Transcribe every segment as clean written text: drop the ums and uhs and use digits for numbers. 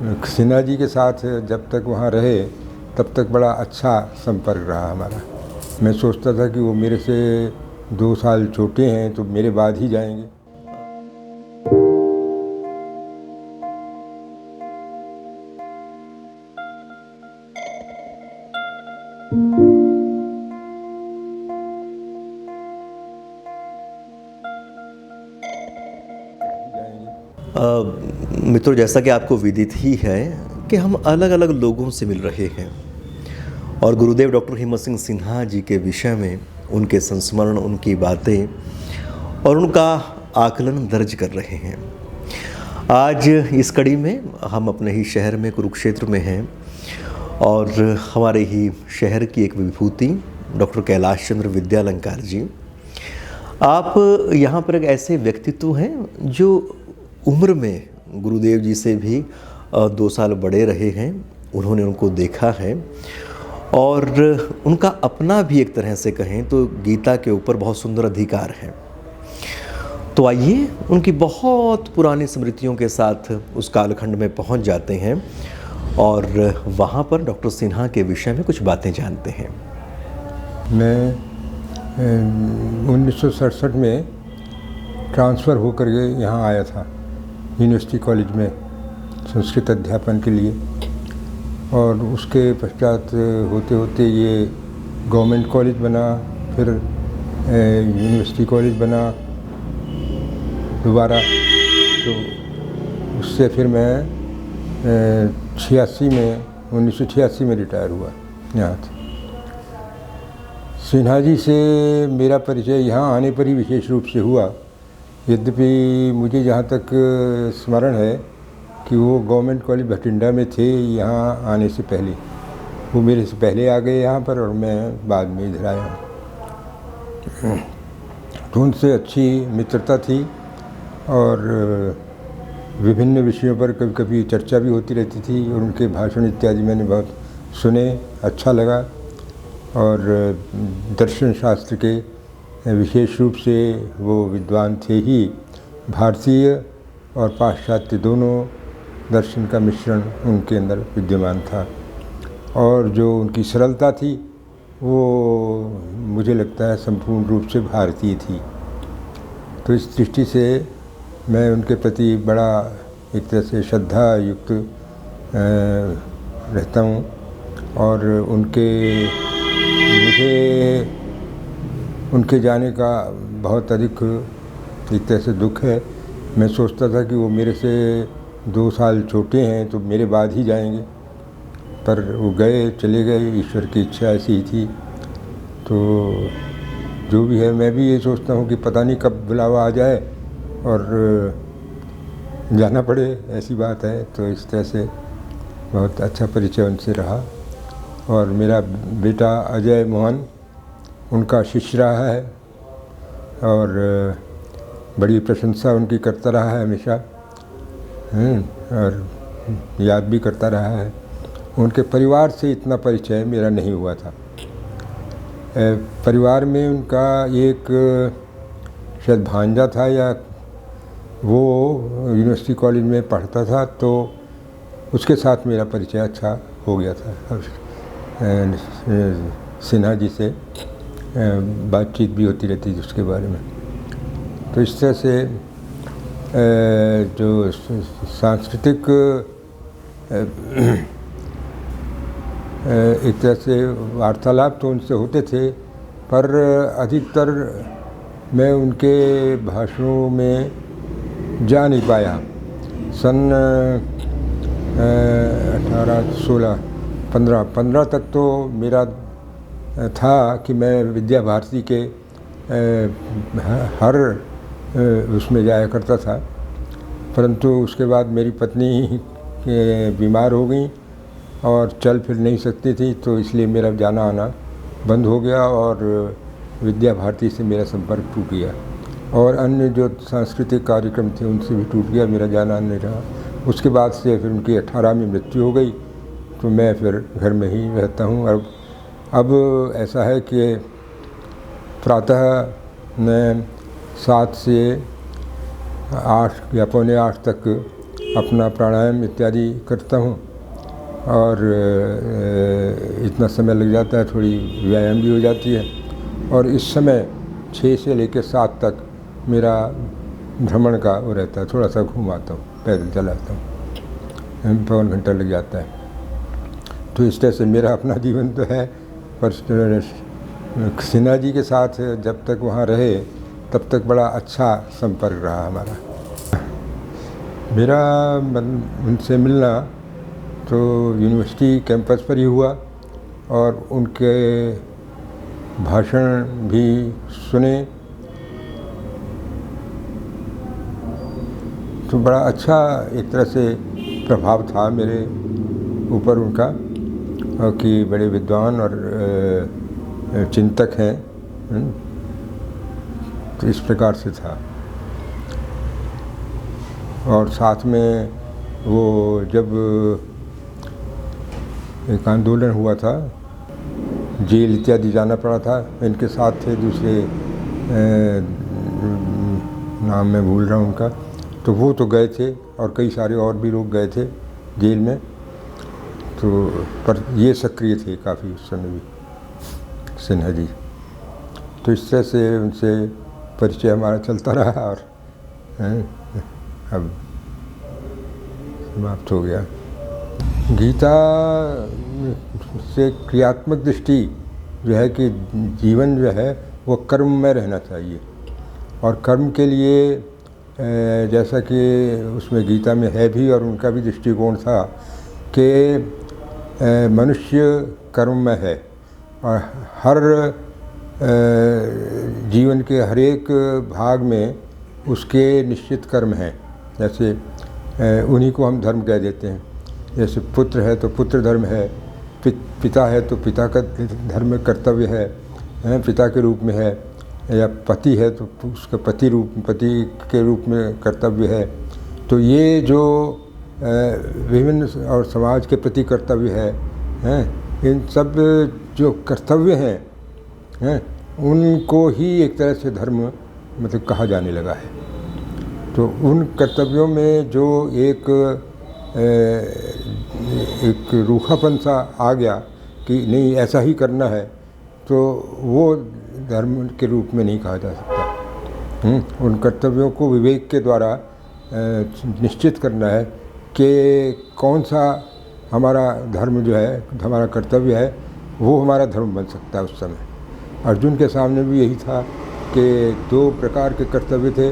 सिन्हा जी के साथ जब तक वहाँ रहे तब तक बड़ा अच्छा संपर्क रहा हमारा। मैं सोचता था कि वो मेरे से 2 साल छोटे हैं तो मेरे बाद ही जाएंगे। मित्रों, जैसा कि आपको विदित ही है कि हम अलग अलग लोगों से मिल रहे हैं और गुरुदेव डॉक्टर हिम्मत सिंह सिन्हा जी के विषय में उनके संस्मरण, उनकी बातें और उनका आकलन दर्ज कर रहे हैं। आज इस कड़ी में हम अपने ही शहर में कुरुक्षेत्र में हैं और हमारे ही शहर की एक विभूति डॉक्टर कैलाश चंद्र विद्यालंकार जी, आप यहाँ पर एक ऐसे व्यक्तित्व हैं जो उम्र में गुरुदेव जी से भी 2 साल बड़े रहे हैं। उन्होंने उनको देखा है और उनका अपना भी एक तरह से कहें तो गीता के ऊपर बहुत सुंदर अधिकार है। तो आइए उनकी बहुत पुरानी स्मृतियों के साथ उस कालखंड में पहुंच जाते हैं और वहाँ पर डॉक्टर सिन्हा के विषय में कुछ बातें जानते हैं। मैं 1967 में ट्रांसफ़र होकर के यहाँ आया था यूनिवर्सिटी कॉलेज में संस्कृत अध्यापन के लिए, और उसके पश्चात होते होते ये गवर्नमेंट कॉलेज बना, फिर यूनिवर्सिटी कॉलेज बना दोबारा। तो उससे फिर मैं 1986 में रिटायर हुआ यहाँ से। सिन्हा जी से मेरा परिचय यहाँ आने पर ही विशेष रूप से हुआ, यद्यपि मुझे जहाँ तक स्मरण है कि वो गवर्नमेंट कॉलेज भटिंडा में थे यहाँ आने से पहले। वो मेरे से पहले आ गए यहाँ पर और मैं बाद में इधर आया। तो उनसे अच्छी मित्रता थी और विभिन्न विषयों पर कभी कभी चर्चा भी होती रहती थी और उनके भाषण इत्यादि मैंने बहुत सुने, अच्छा लगा। और दर्शन शास्त्र के विशेष रूप से वो विद्वान थे ही, भारतीय और पाश्चात्य दोनों दर्शन का मिश्रण उनके अंदर विद्यमान था। और जो उनकी सरलता थी वो मुझे लगता है संपूर्ण रूप से भारतीय थी। तो इस दृष्टि से मैं उनके प्रति बड़ा एक तरह से श्रद्धा युक्त रहता हूँ। और मुझे उनके जाने का बहुत अधिक एक तरह से दुख है। मैं सोचता था कि वो मेरे से 2 साल छोटे हैं तो मेरे बाद ही जाएंगे, पर वो चले गए, ईश्वर की इच्छा ऐसी ही थी। तो जो भी है, मैं भी ये सोचता हूँ कि पता नहीं कब बुलावा आ जाए और जाना पड़े, ऐसी बात है। तो इस तरह से बहुत अच्छा परिचय उनसे रहा। और मेरा बेटा अजय मोहन उनका शिष्य रहा है और बड़ी प्रशंसा उनकी करता रहा है हमेशा, और याद भी करता रहा है। उनके परिवार से इतना परिचय मेरा नहीं हुआ था। परिवार में उनका एक शायद भांजा था या वो यूनिवर्सिटी कॉलेज में पढ़ता था, तो उसके साथ मेरा परिचय अच्छा हो गया था। सिन्हा जी से बातचीत भी होती रहती थी उसके बारे में। तो इस तरह से जो सांस्कृतिक एक तरह से वार्तालाप तो उनसे होते थे, पर अधिकतर मैं उनके भाषणों में जा नहीं पाया। सन 15 तक तो मेरा था कि मैं विद्या भारती के हर उसमें जाया करता था, परंतु उसके बाद मेरी पत्नी बीमार हो गई और चल फिर नहीं सकती थी, तो इसलिए मेरा जाना आना बंद हो गया और विद्या भारती से मेरा संपर्क टूट गया। और अन्य जो सांस्कृतिक कार्यक्रम थे उनसे भी टूट गया, मेरा जाना नहीं रहा। उसके बाद से फिर उनकी 18 में मृत्यु हो गई, तो मैं फिर घर में ही रहता हूँ। और अब ऐसा है कि प्रातः मैं 7 से 8 या पौने 8 तक अपना प्राणायाम इत्यादि करता हूँ और इतना समय लग जाता है, थोड़ी व्यायाम भी हो जाती है। और इस समय 6 से लेकर 7 तक मेरा भ्रमण का वो रहता है, थोड़ा सा घूम आता हूँ, पैदल चलाता हूँ, पौन घंटा लग जाता है। तो इस तरह से मेरा अपना जीवन तो है, पर सिन्हा जी के साथ जब तक वहाँ रहे तब तक बड़ा अच्छा संपर्क रहा हमारा। मेरा उनसे मिलना तो यूनिवर्सिटी कैंपस पर ही हुआ और उनके भाषण भी सुने, तो बड़ा अच्छा एक तरह से प्रभाव था मेरे ऊपर उनका, कि बड़े विद्वान और चिंतक हैं। तो इस प्रकार से था। और साथ में वो जब एक आंदोलन हुआ था, जेल इत्यादि जाना पड़ा था, इनके साथ थे दूसरे, नाम मैं भूल रहा हूँ उनका, तो वो तो गए थे और कई सारे और भी लोग गए थे जेल में। तो पर ये सक्रिय थे काफ़ी उस समय भी, सिन्हा जी। तो इस तरह से उनसे परिचय हमारा चलता रहा और अब समाप्त हो गया। गीता से क्रियात्मक दृष्टि जो है कि जीवन जो है वो कर्म में रहना चाहिए, और कर्म के लिए जैसा कि उसमें गीता में है भी और उनका भी दृष्टिकोण था कि मनुष्य कर्म में है और हर जीवन के हर एक भाग में उसके निश्चित कर्म हैं। जैसे उन्हीं को हम धर्म कह देते हैं। जैसे पुत्र है तो पुत्र धर्म है, पिता है तो पिता का धर्म कर्तव्य है, पिता के रूप में है, या पति है तो उसका पति के रूप में कर्तव्य है। तो ये जो विभिन्न और समाज के प्रति कर्तव्य है, इन सब जो कर्तव्य हैं, उनको ही एक तरह से धर्म मतलब कहा जाने लगा है। तो उन कर्तव्यों में जो एक रूखापन सा आ गया कि नहीं ऐसा ही करना है, तो वो धर्म के रूप में नहीं कहा जा सकता। उन कर्तव्यों को विवेक के द्वारा निश्चित करना है कि कौन सा हमारा धर्म जो है, हमारा कर्तव्य है, वो हमारा धर्म बन सकता है। उस समय अर्जुन के सामने भी यही था कि 2 प्रकार के कर्तव्य थे,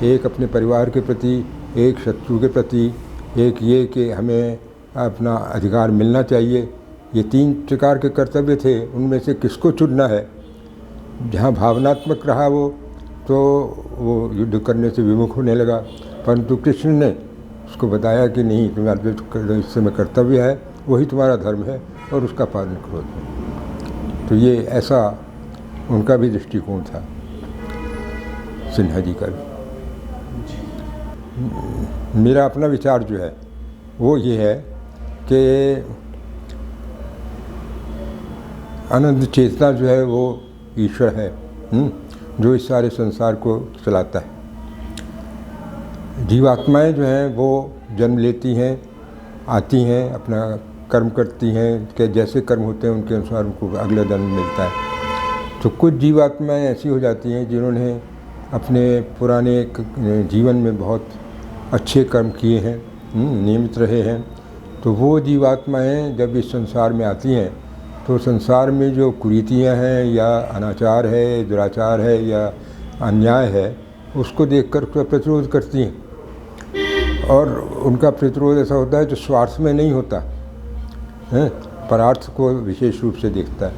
एक अपने परिवार के प्रति, एक शत्रु के प्रति, एक ये कि हमें अपना अधिकार मिलना चाहिए। ये 3 प्रकार के कर्तव्य थे, उनमें से किसको चुनना है। जहाँ भावनात्मक रहा वो, तो वो युद्ध करने से विमुख होने लगा, परंतु कृष्ण ने उसको बताया कि नहीं, तुम्हारा जो इस समय कर्तव्य है वही तुम्हारा धर्म है और उसका पालन करो। तो ये ऐसा उनका भी दृष्टिकोण था, सिन्हा जी का भी। मेरा अपना विचार जो है वो ये है कि अनंत चेतना जो है वो ईश्वर है, जो इस सारे संसार को चलाता है। जीवात्माएं जो हैं वो जन्म लेती हैं, आती हैं, अपना कर्म करती हैं, कि जैसे कर्म होते हैं उनके अनुसार उनको अगला जन्म मिलता है। तो कुछ जीवात्माएं ऐसी हो जाती हैं जिन्होंने अपने पुराने जीवन में बहुत अच्छे कर्म किए हैं, नियमित रहे हैं, तो वो जीवात्माएं जब इस संसार में आती हैं तो संसार में जो कुरीतियाँ हैं या अनाचार है, दुराचार है या अन्याय है, उसको देखकर प्रतिरोध करती हैं। और उनका प्रतिरोध ऐसा होता है जो स्वार्थ में नहीं होता है, परार्थ को विशेष रूप से देखता है।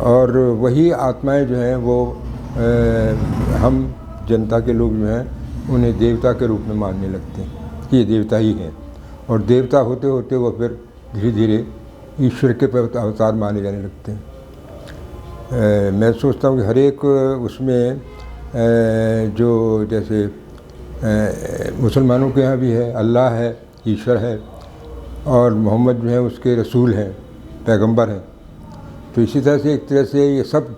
और वही आत्माएं जो हैं वो हम जनता के लोग जो हैं उन्हें देवता के रूप में मानने लगते हैं कि ये देवता ही हैं, और देवता होते होते वो फिर धीरे धीरे ईश्वर के अवतार माने जाने लगते हैं। मैं सोचता हूँ कि हर एक उसमें जो जैसे मुसलमानों के यहाँ भी है, अल्लाह है, ईश्वर है, और मोहम्मद जो है उसके रसूल हैं, पैगंबर हैं। तो इसी तरह से एक तरह से ये सब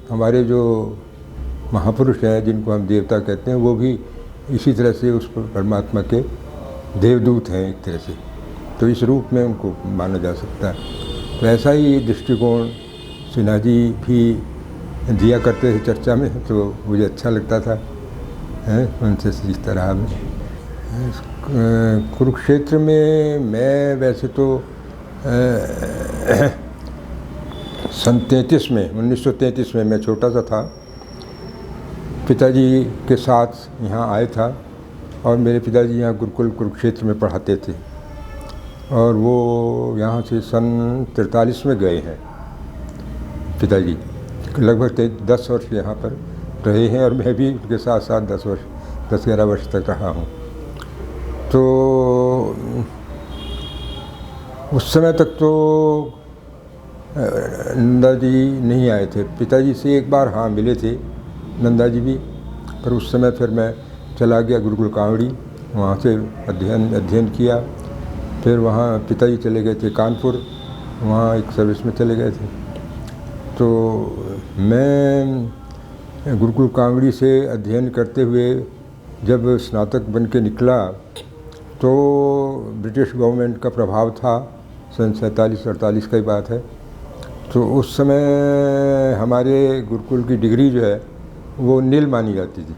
हमारे जो महापुरुष हैं जिनको हम देवता कहते हैं, वो भी इसी तरह से उस परमात्मा के देवदूत हैं एक तरह से, तो इस रूप में उनको माना जा सकता है। तो ऐसा ही दृष्टिकोण सिन्हा जी भी दिया करते थे चर्चा में, तो मुझे अच्छा लगता था उनसे इस तरह में। कुरुक्षेत्र में मैं वैसे तो 1933 में मैं छोटा सा था, पिताजी के साथ यहाँ आया था और मेरे पिताजी यहाँ गुरुकुल कुरुक्षेत्र में पढ़ाते थे और वो यहाँ से सन 43 में गए हैं पिताजी। लगभग 10 वर्ष यहाँ पर रहे हैं और मैं भी उनके साथ साथ 10-11 वर्ष तक रहा हूँ। तो उस समय तक तो नंदा जी नहीं आए थे। पिताजी से एक बार हाँ मिले थे नंदा जी भी, पर उस समय फिर मैं चला गया गुरुकुल कांवड़ी, वहाँ से अध्ययन किया। फिर वहाँ पिताजी चले गए थे कानपुर, वहाँ एक सर्विस में चले गए थे। तो मैं गुरुकुल कांवड़ी से अध्ययन करते हुए जब स्नातक बन के निकला तो ब्रिटिश गवर्नमेंट का प्रभाव था, सन 47-48 की बात है। तो उस समय हमारे गुरुकुल की डिग्री जो है वो नील मानी जाती थी।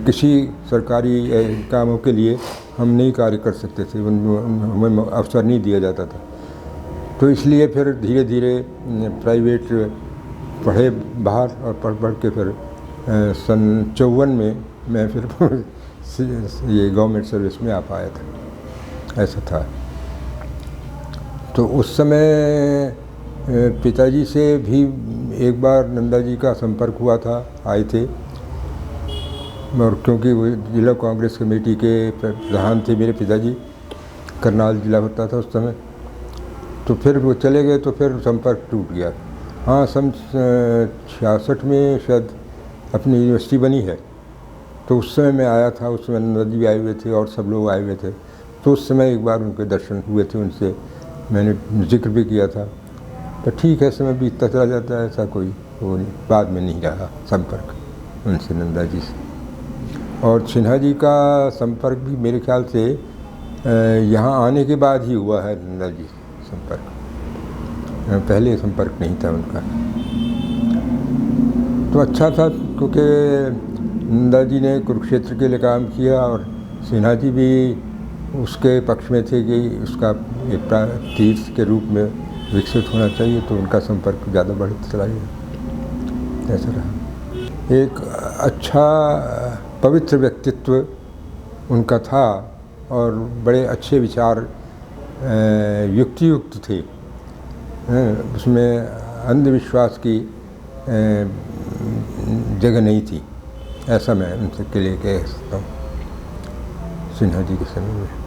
किसी सरकारी कामों के लिए हम नहीं कार्य कर सकते थे, हमें अवसर नहीं दिया जाता था। तो इसलिए फिर धीरे धीरे प्राइवेट पढ़े बाहर और पढ़ के फिर सन 54 में मैं फिर ये गवर्नमेंट सर्विस में आ पाया था, ऐसा था। तो उस समय पिताजी से भी एक बार नंदा जी का संपर्क हुआ था, आए थे, और क्योंकि वो जिला कांग्रेस कमेटी के प्रधान थे मेरे पिताजी, करनाल जिला होता था उस समय। तो फिर वो चले गए तो फिर संपर्क टूट गया। हाँ, सन 66 में शायद अपनी यूनिवर्सिटी बनी है, तो उस समय मैं आया था। उस समय नंदा जी भी आए हुए थे और सब लोग आए हुए थे। तो उस समय एक बार उनके दर्शन हुए थे, उनसे मैंने जिक्र भी किया था। तो ठीक है, समय बीतता चला जाता है, ऐसा कोई वो नहीं, बाद में नहीं रहा संपर्क उनसे, नंदा जी से। और सिन्हा जी का संपर्क भी मेरे ख्याल से यहाँ आने के बाद ही हुआ है नंदा जी से संपर्क, पहले संपर्क नहीं था उनका। तो अच्छा था क्योंकि नंदा जी ने कुरुक्षेत्र के लिए काम किया और सिन्हा जी भी उसके पक्ष में थे कि उसका एक तीर्थ के रूप में विकसित होना चाहिए, तो उनका संपर्क ज़्यादा बढ़ता चला गया, ऐसा रहा। एक अच्छा पवित्र व्यक्तित्व उनका था और बड़े अच्छे विचार युक्तियुक्त थे, उसमें अंधविश्वास की जगह नहीं थी, ऐसा मैं उनसे के लिए कह सकता हूँ सिन्हा जी के समय में।